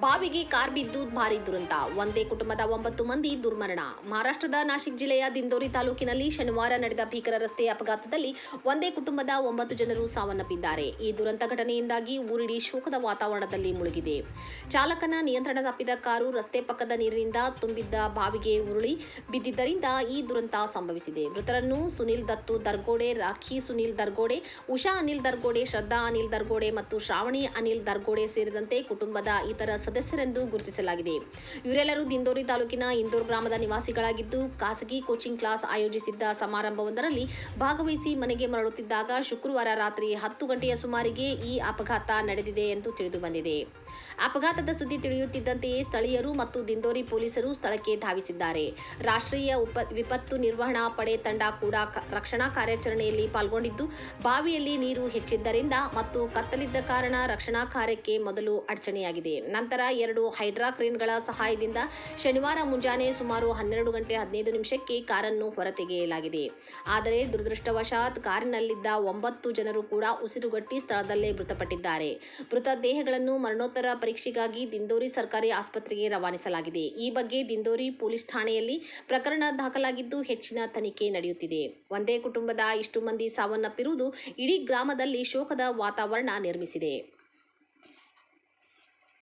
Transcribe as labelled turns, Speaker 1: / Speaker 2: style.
Speaker 1: ಬಾವಿಗೆ ಕಾರ್ ಬಿದ್ದು ಭಾರೀ ದುರಂತ. ಒಂದೇ ಕುಟುಂಬದ 9 ಮಂದಿ ದುರ್ಮರಣ. ಮಹಾರಾಷ್ಟ್ರದ ನಾಶಿಕ್ ಜಿಲ್ಲೆಯ ದಿಂದೋರಿ ತಾಲೂಕಿನಲ್ಲಿ ಶನಿವಾರ ನಡೆದ ಭೀಕರ ರಸ್ತೆ ಅಪಘಾತದಲ್ಲಿ ಒಂದೇ ಕುಟುಂಬದ 9 ಜನರು ಸಾವನ್ನಪ್ಪಿದ್ದಾರೆ. ಈ ದುರಂತ ಘಟನೆಯಿಂದಾಗಿ ಊರಿಡೀ ಶೋಕದ ವಾತಾವರಣದಲ್ಲಿ ಮುಳುಗಿದೆ. ಚಾಲಕನ ನಿಯಂತ್ರಣ ತಪ್ಪಿದ ಕಾರು ರಸ್ತೆ ಪಕ್ಕದ ನೀರಿನಿಂದ ತುಂಬಿದ್ದ ಬಾವಿಗೆ ಉರುಳಿ ಬಿದ್ದಿದ್ದರಿಂದ ಈ ದುರಂತ ಸಂಭವಿಸಿದೆ. ಮೃತರನ್ನು ಸುನಿಲ್ ದತ್ತು ದರ್ಗೋಡೆ, ರಾಖಿ ಸುನಿಲ್ ದರ್ಗೋಡೆ, ಉಷಾ ಅನಿಲ್ ದರ್ಗೋಡೆ, ಶ್ರದ್ಧಾ ಅನಿಲ್ ದರ್ಗೋಡೆ ಮತ್ತು ಶ್ರಾವಣಿ ಅನಿಲ್ ದರ್ಗೋಡೆ ಸೇರಿದಂತೆ ಕುಟುಂಬದ ಇತರ ಸದಸ್ಯರೆಂದು ಗುರುತಿಸಲಾಗಿದೆ. ಇವರೆಲ್ಲರೂ ದಿಂದೋರಿ ತಾಲೂಕಿನ ಇಂದೋರ್ ಗ್ರಾಮದ ನಿವಾಸಿಗಳಾಗಿದ್ದು, ಖಾಸಗಿ ಕೋಚಿಂಗ್ ಕ್ಲಾಸ್ ಆಯೋಜಿಸಿದ್ದ ಸಮಾರಂಭವೊಂದರಲ್ಲಿ ಭಾಗವಹಿಸಿ ಮನೆಗೆ ಮರಳುತ್ತಿದ್ದಾಗ ಶುಕ್ರವಾರ ರಾತ್ರಿ 10 ಗಂಟೆಯ ಸುಮಾರಿಗೆ ಈ ಅಪಘಾತ ನಡೆದಿದೆ ಎಂದು ತಿಳಿದುಬಂದಿದೆ. ಅಪಘಾತದ ಸುದ್ದಿ ತಿಳಿಯುತ್ತಿದ್ದಂತೆಯೇ ಸ್ಥಳೀಯರು ಮತ್ತು ದಿಂದೋರಿ ಪೊಲೀಸರು ಸ್ಥಳಕ್ಕೆ ಧಾವಿಸಿದ್ದಾರೆ. ರಾಷ್ಟ್ರೀಯ ವಿಪತ್ತು ನಿರ್ವಹಣಾ ಪಡೆ ತಂಡ ಕೂಡ ರಕ್ಷಣಾ ಕಾರ್ಯಾಚರಣೆಯಲ್ಲಿ ಪಾಲ್ಗೊಂಡಿದ್ದು, ಬಾವಿಯಲ್ಲಿ ನೀರು ಹೆಚ್ಚಿದ್ದರಿಂದ ಮತ್ತು ಕತ್ತಲಿದ್ದ ಕಾರಣ ರಕ್ಷಣಾ ಕಾರ್ಯಕ್ಕೆ ಮೊದಲು ಅಡಚಣೆಯಾಗಿದೆ. ನಂತರ 2 ಹೈಡ್ರಾ ಕ್ರೇನ್ಗಳ ಸಹಾಯದಿಂದ ಶನಿವಾರ ಮುಂಜಾನೆ ಸುಮಾರು 12 ಗಂಟೆ 15 ನಿಮಿಷಕ್ಕೆ ಕಾರನ್ನು ಹೊರತೆಗೆಯಲಾಗಿದೆ. ಆದರೆ ದುರದೃಷ್ಟವಶಾತ್ ಕಾರಿನಲ್ಲಿದ್ದ 9 ಜನರು ಕೂಡ ಉಸಿರುಗಟ್ಟಿ ಸ್ಥಳದಲ್ಲೇ ಮೃತಪಟ್ಟಿದ್ದಾರೆ. ಮೃತ ದೇಹಗಳನ್ನು ಮರಣೋತ್ತರ ಪರೀಕ್ಷೆಗಾಗಿ ದಿಂದೋರಿ ಸರ್ಕಾರಿ ಆಸ್ಪತ್ರೆಗೆ ರವಾನಿಸಲಾಗಿದೆ. ಈ ಬಗ್ಗೆ ದಿಂದೋರಿ ಪೊಲೀಸ್ ಠಾಣೆಯಲ್ಲಿ ಪ್ರಕರಣ ದಾಖಲಾಗಿದ್ದು ಹೆಚ್ಚಿನ ತನಿಖೆ ನಡೆಯುತ್ತಿದೆ. ಒಂದೇ ಕುಟುಂಬದ ಇಷ್ಟು ಮಂದಿ ಸಾವನ್ನಪ್ಪಿರುವುದು ಇಡೀ ಗ್ರಾಮದಲ್ಲಿ ಶೋಕದ ವಾತಾವರಣ ನಿರ್ಮಿಸಿದೆ.